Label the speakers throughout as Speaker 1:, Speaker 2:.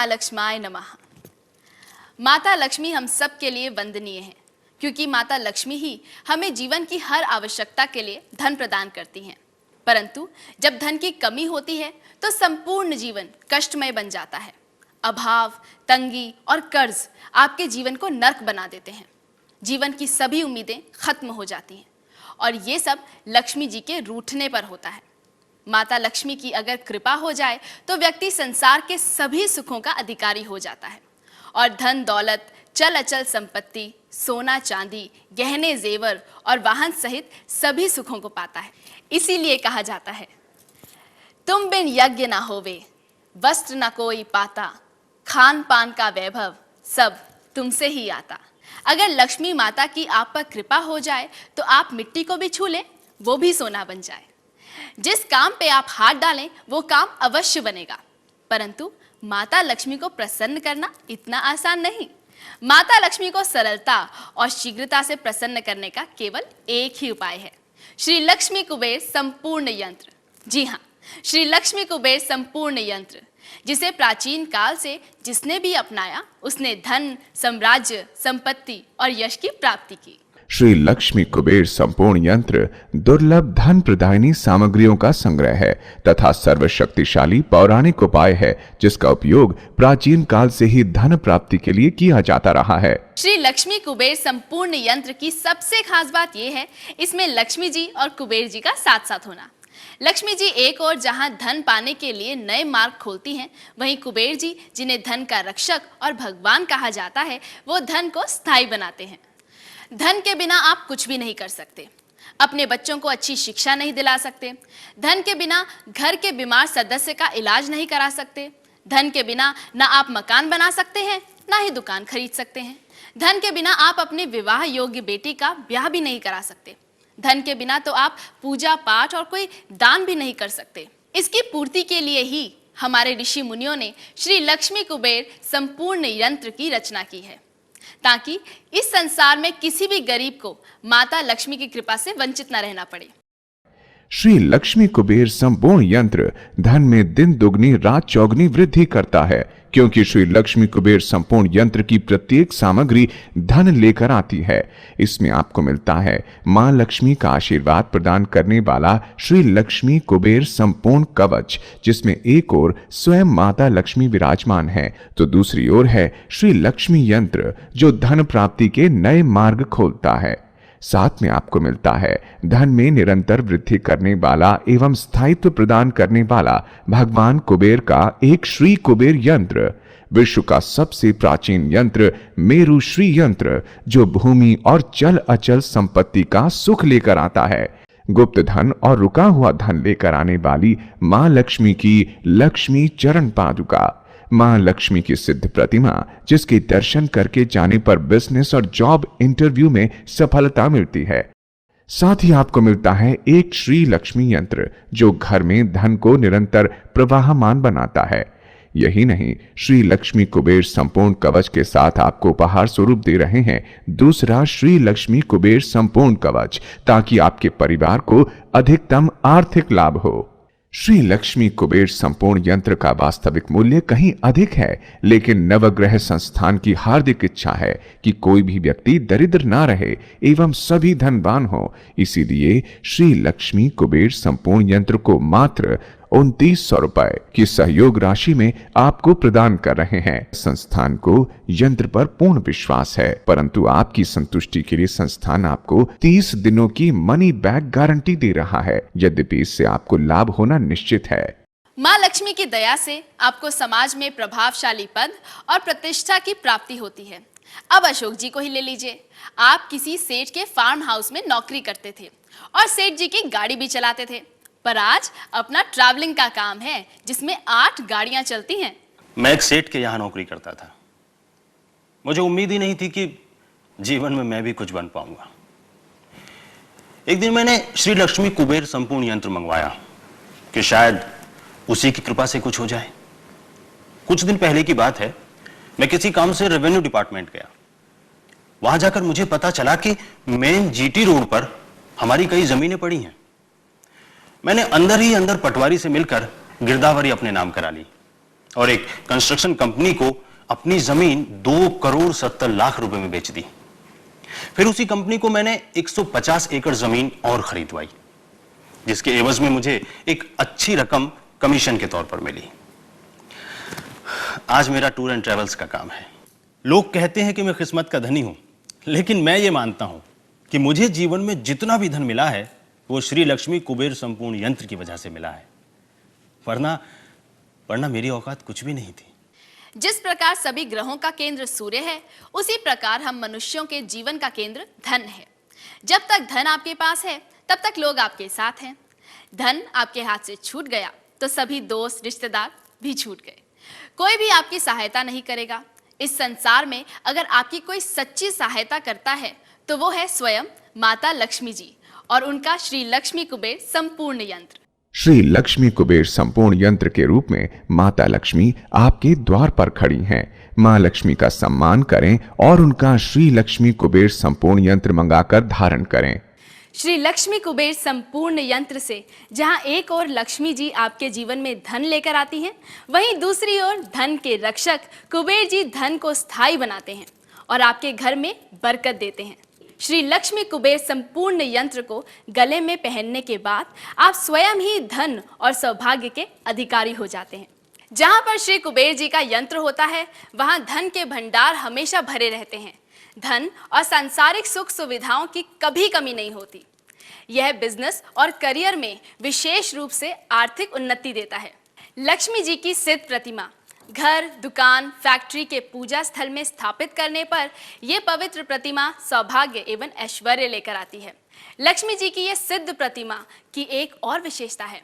Speaker 1: महालक्ष्माय नमः। माता लक्ष्मी हम सब के लिए वंदनीय है, क्योंकि माता लक्ष्मी ही हमें जीवन की हर आवश्यकता के लिए धन प्रदान करती हैं। परंतु जब धन की कमी होती है तो संपूर्ण जीवन कष्टमय बन जाता है। अभाव, तंगी और कर्ज आपके जीवन को नर्क बना देते हैं। जीवन की सभी उम्मीदें खत्म हो जाती हैं और ये सब लक्ष्मी जी के रूठने पर होता है। माता लक्ष्मी की अगर कृपा हो जाए तो व्यक्ति संसार के सभी सुखों का अधिकारी हो जाता है और धन दौलत, चल अचल संपत्ति, सोना चांदी, गहने जेवर और वाहन सहित सभी सुखों को पाता है। इसीलिए कहा जाता है, तुम बिन यज्ञ ना होवे, वस्त्र न कोई पाता, खान पान का वैभव सब तुमसे ही आता। अगर लक्ष्मी माता की आप पर कृपा हो जाए तो आप मिट्टी को भी छू लें, वो भी सोना बन जाए। जिस काम पे आप हाथ डालें वो काम अवश्य बनेगा। परंतु माता लक्ष्मी को प्रसन्न करना इतना आसान नहीं। माता लक्ष्मी को सरलता और शीघ्रता से प्रसन्न करने का केवल एक ही उपाय है, श्री लक्ष्मी कुबेर संपूर्ण यंत्र। जी हाँ, श्री लक्ष्मी कुबेर संपूर्ण यंत्र, जिसे प्राचीन काल से जिसने भी अपनाया उसने धन, साम्राज्य, संपत्ति और यश की प्राप्ति की।
Speaker 2: श्री लक्ष्मी कुबेर संपूर्ण यंत्र दुर्लभ धन प्रदायिनी सामग्रियों का संग्रह है तथा सर्वशक्तिशाली पौराणिक उपाय है, जिसका उपयोग प्राचीन काल से ही धन प्राप्ति के लिए किया जाता रहा है।
Speaker 1: श्री लक्ष्मी कुबेर संपूर्ण यंत्र की सबसे खास बात यह है, इसमें लक्ष्मी जी और कुबेर जी का साथ साथ होना। लक्ष्मी जी एक और जहां धन पाने के लिए नए मार्ग खोलती हैं, वहीं कुबेर जी, जिन्हें धन का रक्षक और भगवान कहा जाता है, वो धन को स्थायी बनाते हैं। धन के बिना आप कुछ भी नहीं कर सकते। अपने बच्चों को अच्छी शिक्षा नहीं दिला सकते। धन के बिना घर के बीमार सदस्य का इलाज नहीं करा सकते। धन के बिना ना आप मकान बना सकते हैं, ना ही दुकान खरीद सकते हैं। धन के बिना आप अपने विवाह योग्य बेटी का ब्याह भी नहीं करा सकते। धन के बिना तो आप पूजा पाठ और कोई दान भी नहीं कर सकते। इसकी पूर्ति के लिए ही हमारे ऋषि मुनियों ने श्री लक्ष्मी कुबेर संपूर्ण यंत्र की रचना की है, ताकि इस संसार में किसी भी गरीब को माता लक्ष्मी की कृपा से वंचित न रहना पड़े।
Speaker 2: श्री लक्ष्मी कुबेर संपूर्ण यंत्र धन में दिन दुगनी रात चौगनी वृद्धि करता है, क्योंकि श्री लक्ष्मी कुबेर संपूर्ण यंत्र की प्रत्येक सामग्री धन लेकर आती है। इसमें आपको मिलता है मां लक्ष्मी का आशीर्वाद प्रदान करने वाला श्री लक्ष्मी कुबेर संपूर्ण कवच, जिसमें एक ओर स्वयं माता लक्ष्मी विराजमान है तो दूसरी ओर है श्री लक्ष्मी यंत्र, जो धन प्राप्ति के नए मार्ग खोलता है। साथ में आपको मिलता है धन में निरंतर वृद्धि करने वाला एवं स्थायित्व प्रदान करने वाला भगवान कुबेर का एक श्री कुबेर यंत्र, विश्व का सबसे प्राचीन यंत्र मेरु श्री यंत्र, जो भूमि और चल अचल संपत्ति का सुख लेकर आता है। गुप्त धन और रुका हुआ धन लेकर आने वाली मां लक्ष्मी की लक्ष्मी चरण पादुका, मां लक्ष्मी की सिद्ध प्रतिमा, जिसके दर्शन करके जाने पर बिजनेस और जॉब इंटरव्यू में सफलता मिलती है। साथ ही आपको मिलता है एक श्री लक्ष्मी यंत्र, जो घर में धन को निरंतर प्रवाहमान बनाता है। यही नहीं, श्री लक्ष्मी कुबेर संपूर्ण कवच के साथ आपको उपहार स्वरूप दे रहे हैं दूसरा श्री लक्ष्मी कुबेर संपूर्ण कवच, ताकि आपके परिवार को अधिकतम आर्थिक लाभ हो। श्री लक्ष्मी कुबेर संपूर्ण यंत्र का वास्तविक मूल्य कहीं अधिक है, लेकिन नवग्रह संस्थान की हार्दिक इच्छा है कि कोई भी व्यक्ति दरिद्र ना रहे एवं सभी धनवान हो। इसीलिए श्री लक्ष्मी कुबेर संपूर्ण यंत्र को मात्र 2900 रुपए की सहयोग राशि में आपको प्रदान कर रहे हैं। संस्थान को यंत्र पर पूर्ण विश्वास है, परंतु आपकी संतुष्टि के लिए संस्थान आपको 30 दिनों की मनी बैक गारंटी दे रहा है, यद्यपि इससे आपको लाभ होना निश्चित है।
Speaker 1: मां लक्ष्मी की दया से आपको समाज में प्रभावशाली पद और प्रतिष्ठा की प्राप्ति होती है। अब अशोक जी को ही ले लीजिए। आप किसी सेठ के फार्म हाउस में नौकरी करते थे और सेठ जी की गाड़ी भी चलाते थे, पर आज अपना ट्रैवलिंग का काम है, जिसमें 8 गाड़ियां चलती हैं।
Speaker 3: मैं एक सेठ के यहाँ नौकरी करता था। मुझे उम्मीद ही नहीं थी कि जीवन में मैं भी कुछ बन पाऊंगा। एक दिन मैंने श्री लक्ष्मी कुबेर संपूर्ण यंत्र मंगवाया कि शायद उसी की कृपा से कुछ हो जाए। कुछ दिन पहले की बात है, मैं किसी काम से रेवेन्यू डिपार्टमेंट गया। वहां जाकर मुझे पता चला कि मेन जीटी रोड पर हमारी कई जमीनें पड़ी हैं। मैंने अंदर ही अंदर पटवारी से मिलकर गिरदावरी अपने नाम करा ली और एक कंस्ट्रक्शन कंपनी को अपनी जमीन 2,70,00,000 रुपए में बेच दी। फिर उसी कंपनी को मैंने 150 एकड़ जमीन और खरीदवाई, जिसके एवज में मुझे एक अच्छी रकम कमीशन के तौर पर मिली। आज मेरा टूर एंड ट्रेवल्स का काम है। लोग कहते हैं कि मैं किस्मत का धनी हूं, लेकिन मैं ये मानता हूं कि मुझे जीवन में जितना भी धन मिला है वो श्री लक्ष्मी कुबेर संपूर्ण यंत्र की वजह से मिला है, वरना मेरी औकात कुछ भी नहीं थी।
Speaker 1: जिस प्रकार सभी ग्रहों का केंद्र सूर्य है, उसी प्रकार हम मनुष्यों के जीवन का केंद्र धन है। जब तक धन आपके पास है, तब तक लोग आपके साथ हैं। धन आपके हाथ से छूट गया तो सभी दोस्त रिश्तेदार भी छूट गए। कोई भी आपकी सहायता नहीं करेगा। इस संसार में अगर आपकी कोई सच्ची सहायता करता है तो वो है स्वयं माता लक्ष्मी जी और उनका श्री लक्ष्मी कुबेर संपूर्ण यंत्र।
Speaker 2: श्री लक्ष्मी कुबेर संपूर्ण यंत्र के रूप में माता लक्ष्मी आपके द्वार पर खड़ी हैं। मां लक्ष्मी का सम्मान करें और उनका श्री लक्ष्मी कुबेर संपूर्ण यंत्र मंगाकर धारण करें।
Speaker 1: श्री लक्ष्मी कुबेर संपूर्ण यंत्र से जहां एक ओर लक्ष्मी जी आपके जीवन में धन लेकर आती हैं, वहीं दूसरी ओर धन के रक्षक कुबेर जी धन को स्थायी बनाते हैं और आपके घर में बरकत देते हैं। श्री लक्ष्मी कुबेर संपूर्ण यंत्र को गले में पहनने के बाद आप स्वयं ही धन और सौभाग्य के अधिकारी हो जाते हैं। जहां पर श्री कुबेर जी का यंत्र होता है, वहां धन के भंडार हमेशा भरे रहते हैं। धन और सांसारिक सुख सुविधाओं की कभी कमी नहीं होती। यह बिजनेस और करियर में विशेष रूप से आर्थिक उन्नति देता है। लक्ष्मी जी की सिद्ध प्रतिमा घर, दुकान, फैक्ट्री के पूजा स्थल में स्थापित करने पर यह पवित्र प्रतिमा सौभाग्य एवं ऐश्वर्य लेकर आती है। लक्ष्मी जी की यह सिद्ध प्रतिमा की एक और विशेषता है,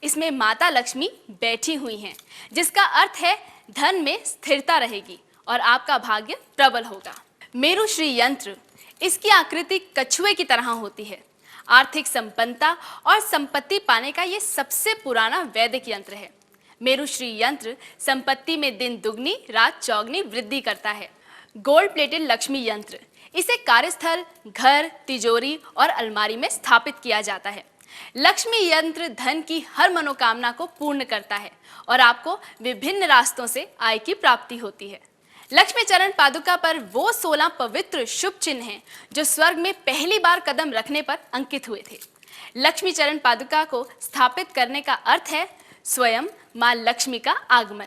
Speaker 1: इसमें माता लक्ष्मी बैठी हुई हैं, जिसका अर्थ है धन में स्थिरता रहेगी और आपका भाग्य प्रबल होगा। मेरु श्री यंत्र, इसकी आकृति कछुए की तरह होती है। आर्थिक संपन्नता और संपत्ति पाने का यह सबसे पुराना वैदिक यंत्र है। मेरु श्री यंत्र संपत्ति में दिन दुगनी रात चौगनी वृद्धि करता है। गोल्ड प्लेटेड लक्ष्मी यंत्र, इसे कार्यस्थल, घर, तिजोरी और अलमारी में स्थापित किया जाता है। लक्ष्मी यंत्र धन की हर मनोकामना को पूर्ण करता है और आपको विभिन्न रास्तों से आय की प्राप्ति होती है। लक्ष्मी चरण पादुका पर वो 16 पवित्र शुभ चिन्ह हैं जो स्वर्ग में पहली बार कदम रखने पर अंकित हुए थे। लक्ष्मी चरण पादुका को स्थापित करने का अर्थ है स्वयं मां लक्ष्मी का आगमन।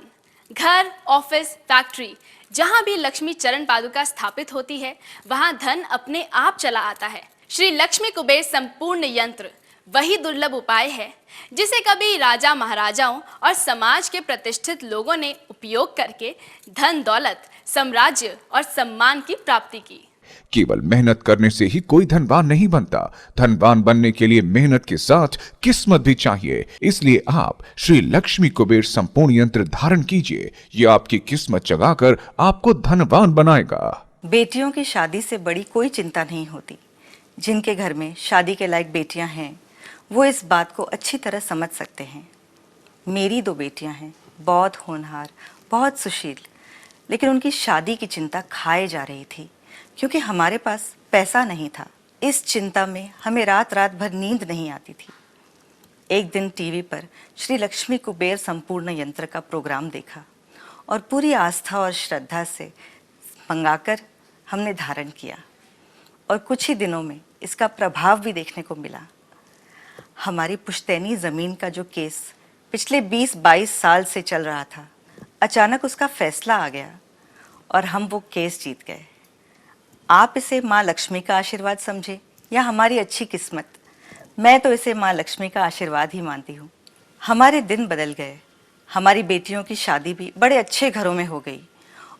Speaker 1: घर, ऑफिस, फैक्ट्री, जहां भी लक्ष्मी चरण पादुका स्थापित होती है, वहां धन अपने आप चला आता है। श्री लक्ष्मी कुबेर संपूर्ण यंत्र वही दुर्लभ उपाय है जिसे कभी राजा महाराजाओं और समाज के प्रतिष्ठित लोगों ने उपयोग करके धन दौलत, साम्राज्य और सम्मान की प्राप्ति की।
Speaker 2: केवल मेहनत करने से ही कोई धनवान नहीं बनता। धनवान बनने के लिए मेहनत के साथ किस्मत भी चाहिए। इसलिए आप श्री लक्ष्मी कुबेर संपूर्ण यंत्र धारण कीजिए। ये आपकी किस्मत जगाकर आपको धनवान बनाएगा।
Speaker 4: बेटियों की शादी से बड़ी कोई चिंता नहीं होती। जिनके घर में शादी के लायक बेटियां हैं, वो इस बात को अच्छी तरह समझ सकते हैं। मेरी 2 बेटियां हैं, बहुत होनहार, बहुत सुशील, लेकिन उनकी शादी की चिंता खाए जा रही थी क्योंकि हमारे पास पैसा नहीं था। इस चिंता में हमें रात रात भर नींद नहीं आती थी। एक दिन टीवी पर श्री लक्ष्मी कुबेर संपूर्ण यंत्र का प्रोग्राम देखा और पूरी आस्था और श्रद्धा से मंगाकर हमने धारण किया और कुछ ही दिनों में इसका प्रभाव भी देखने को मिला। हमारी पुश्तैनी ज़मीन का जो केस पिछले 20-22 साल से चल रहा था, अचानक उसका फैसला आ गया और हम वो केस जीत गए। आप इसे माँ लक्ष्मी का आशीर्वाद समझे या हमारी अच्छी किस्मत, मैं तो इसे माँ लक्ष्मी का आशीर्वाद ही मानती हूँ। हमारे दिन बदल गए। हमारी बेटियों की शादी भी बड़े अच्छे घरों में हो गई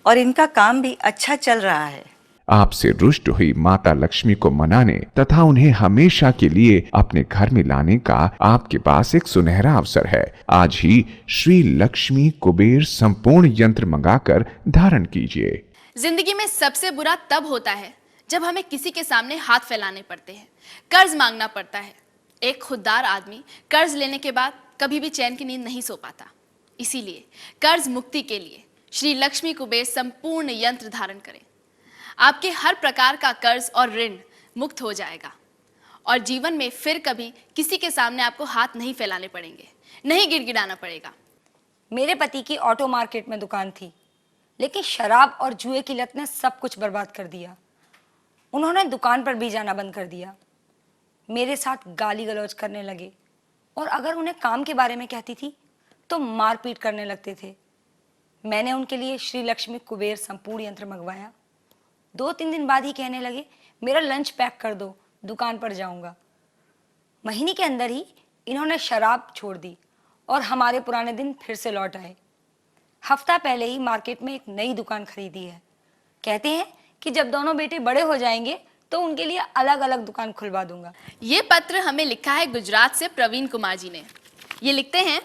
Speaker 4: और इनका काम भी अच्छा चल रहा है।
Speaker 2: आपसे रुष्ट हुई माता लक्ष्मी को मनाने तथा उन्हें हमेशा के लिए अपने घर में लाने का आपके पास एक सुनहरा अवसर है। आज ही श्री लक्ष्मी कुबेर संपूर्ण यंत्र मंगाकर धारण कीजिए।
Speaker 1: जिंदगी में सबसे बुरा तब होता है जब हमें किसी के सामने हाथ फैलाने पड़ते हैं, कर्ज मांगना पड़ता है। एक खुददार आदमी कर्ज लेने के बाद कभी भी चैन की नींद नहीं सो पाता। इसीलिए कर्ज मुक्ति के लिए श्री लक्ष्मी कुबेर संपूर्ण यंत्र धारण करें। आपके हर प्रकार का कर्ज और ऋण मुक्त हो जाएगा और जीवन में फिर कभी किसी के सामने आपको हाथ नहीं फैलाने पड़ेंगे, नहीं गिड़गिड़ाना पड़ेगा।
Speaker 5: मेरे पति की ऑटो मार्केट में दुकान थी, लेकिन शराब और जुए की लत ने सब कुछ बर्बाद कर दिया। उन्होंने दुकान पर भी जाना बंद कर दिया, मेरे साथ गाली गलौज करने लगे और अगर उन्हें काम के बारे में कहती थी तो मारपीट करने लगते थे। मैंने उनके लिए श्री लक्ष्मी कुबेर संपूर्ण यंत्र मंगवाया। 2-3 दिन बाद ही कहने लगे, मेरा लंच पैक कर दो, दुकान पर जाऊंगा। महीने के अंदर ही इन्होंने शराब छोड़ दी और हमारे पुराने दिन फिर से लौट आए। हफ्ता पहले ही मार्केट में एक नई दुकान खरीदी है। कहते हैं कि जब दोनों बेटे बड़े हो जाएंगे तो उनके लिए अलग अलग दुकान खुलवा दूंगा।
Speaker 1: ये पत्र हमें लिखा है गुजरात से प्रवीण कुमार जी ने। ये लिखते हैं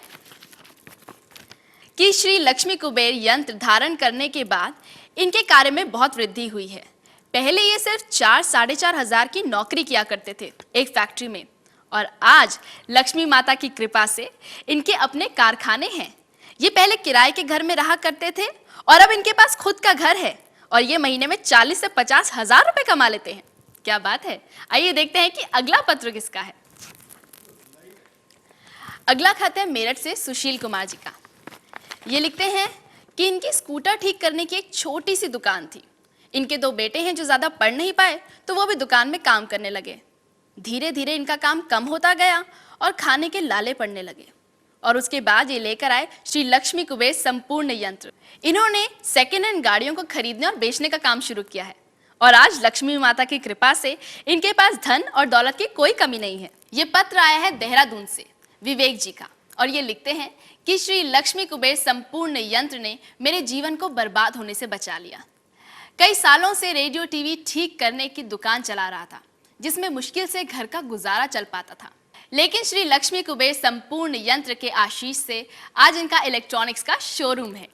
Speaker 1: कि श्री लक्ष्मी कुबेर यंत्र धारण करने के बाद इनके कार्य में बहुत वृद्धि हुई है। पहले ये सिर्फ 4-4.5 हजार की नौकरी किया करते थे एक फैक्ट्री में, और आज लक्ष्मी माता की कृपा से इनके अपने कारखाने हैं। ये पहले किराए के घर में रहा करते थे और अब इनके पास खुद का घर है और ये महीने में 40 से 50 हजार रुपए कमा लेते हैं। क्या बात है। आइए देखते हैं कि अगला पत्र किसका है। अगला खत है मेरठ से सुशील कुमार जी का। ये लिखते हैं कि इनकी स्कूटर ठीक करने की एक छोटी सी दुकान थी। इनके 2 बेटे हैं जो ज्यादा पढ़ नहीं पाए, तो वो भी दुकान में काम करने लगे। धीरे धीरे इनका काम कम होता गया और खाने के लाले पड़ने लगे, और उसके बाद ये लेकर आए श्री लक्ष्मी कुबेर संपूर्ण यंत्र। इन्होंने सेकेंड हैंड गाड़ियों को खरीदने और बेचने का काम शुरू किया है, और आज लक्ष्मी माता की कृपा से इनके पास धन और दौलत की कोई कमी नहीं है। ये पत्र आया है देहरादून से विवेक जी का, और ये लिखते हैं कि श्री लक्ष्मी कुबेर संपूर्ण यंत्र ने मेरे जीवन को बर्बाद होने से बचा लिया। कई सालों से रेडियो टीवी ठीक करने की दुकान चला रहा था, जिसमें मुश्किल से घर का गुजारा चल पाता था, लेकिन श्री लक्ष्मी कुबेर संपूर्ण यंत्र के आशीष से आज इनका इलेक्ट्रॉनिक्स का शोरूम है।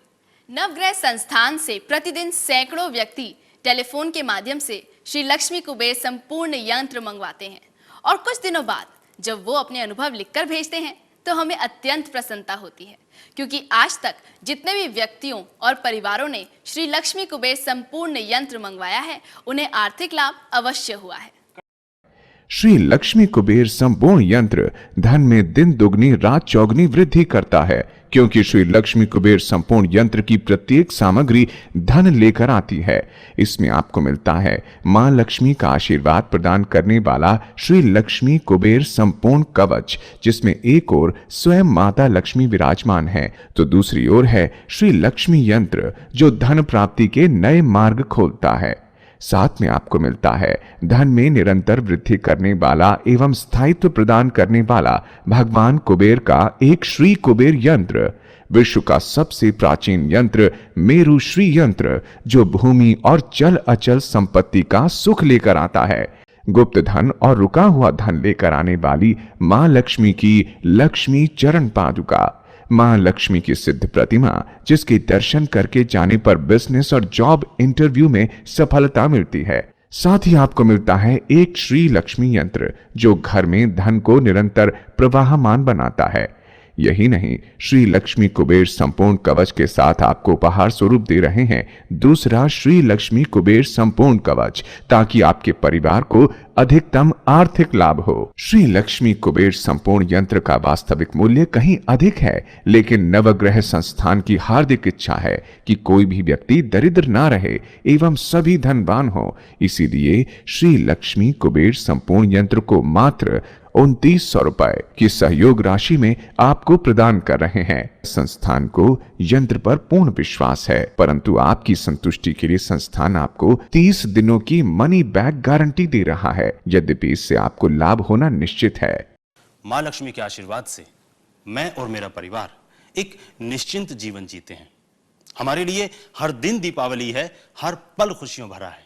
Speaker 1: नवग्रह संस्थान से प्रतिदिन सैकड़ों व्यक्ति टेलीफोन के माध्यम से श्री लक्ष्मी कुबेर संपूर्ण यंत्र मंगवाते हैं, और कुछ दिनों बाद जब वो अपने अनुभव लिखकर भेजते हैं तो हमें अत्यंत प्रसन्नता होती है, क्योंकि आज तक जितने भी व्यक्तियों और परिवारों ने श्री लक्ष्मी कुबेर संपूर्ण यंत्र मंगवाया है, उन्हें आर्थिक लाभ अवश्य हुआ है।
Speaker 2: श्री लक्ष्मी कुबेर संपूर्ण यंत्र धन में दिन दुगनी रात चौगनी वृद्धि करता है, क्योंकि श्री लक्ष्मी कुबेर संपूर्ण यंत्र की प्रत्येक सामग्री धन लेकर आती है। इसमें आपको मिलता है मां लक्ष्मी का आशीर्वाद प्रदान करने वाला श्री लक्ष्मी कुबेर संपूर्ण कवच, जिसमें एक ओर स्वयं माता लक्ष्मी विराजमान है तो दूसरी ओर है श्री लक्ष्मी यंत्र, जो धन प्राप्ति के नए मार्ग खोलता है। साथ में आपको मिलता है धन में निरंतर वृद्धि करने वाला एवं स्थायित्व प्रदान करने वाला भगवान कुबेर का एक श्री कुबेर यंत्र, विश्व का सबसे प्राचीन यंत्र मेरु श्री यंत्र, जो भूमि और चल अचल संपत्ति का सुख लेकर आता है। गुप्त धन और रुका हुआ धन लेकर आने वाली मां लक्ष्मी की लक्ष्मी चरण पादुका, मां लक्ष्मी की सिद्ध प्रतिमा, जिसके दर्शन करके जाने पर बिजनेस और जॉब इंटरव्यू में सफलता मिलती है। साथ ही आपको मिलता है एक श्री लक्ष्मी यंत्र, जो घर में धन को निरंतर प्रवाहमान बनाता है। यही नहीं, श्री लक्ष्मी कुबेर संपूर्ण कवच के साथ आपको उपहार स्वरूप दे रहे हैं दूसरा श्री लक्ष्मी कुबेर संपूर्ण कवच, ताकि आपके परिवार को अधिकतम आर्थिक लाभ हो। श्री लक्ष्मी कुबेर संपूर्ण यंत्र का वास्तविक मूल्य कहीं अधिक है, लेकिन नवग्रह संस्थान की हार्दिक इच्छा है कि कोई भी व्यक्ति दरिद्र ना रहे एवं सभी धनवान हो। इसीलिए श्री लक्ष्मी कुबेर संपूर्ण यंत्र को मात्र 2900 रुपए की सहयोग राशि में आपको प्रदान कर रहे हैं। संस्थान को यंत्र पर पूर्ण विश्वास है, परंतु आपकी संतुष्टि के लिए संस्थान आपको 30 दिनों की मनी बैक गारंटी दे रहा है, यद्यपि इससे आपको लाभ होना निश्चित है।
Speaker 3: मां लक्ष्मी के आशीर्वाद से मैं और मेरा परिवार एक निश्चिंत जीवन जीते हैं। हमारे लिए हर दिन दीपावली है, हर पल खुशियों भरा है।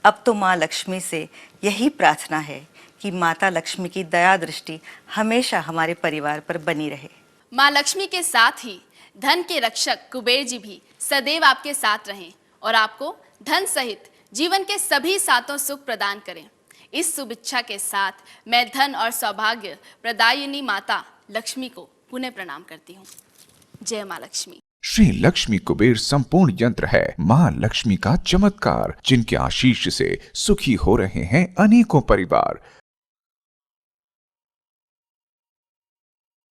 Speaker 4: अब तो माँ लक्ष्मी से यही प्रार्थना है कि माता लक्ष्मी की दया दृष्टि हमेशा हमारे परिवार पर बनी रहे।
Speaker 1: माँ लक्ष्मी के साथ ही धन के रक्षक कुबेर जी भी सदैव आपके साथ रहें और आपको धन सहित जीवन के सभी सातों सुख प्रदान करें। इस शुभ इच्छा के साथ मैं धन और सौभाग्य प्रदायिनी माता लक्ष्मी को पुनः प्रणाम करती हूँ। जय माँ लक्ष्मी।
Speaker 2: श्री लक्ष्मी कुबेर संपूर्ण यंत्र है मां लक्ष्मी का चमत्कार, जिनके आशीष से सुखी हो रहे हैं अनेकों परिवार।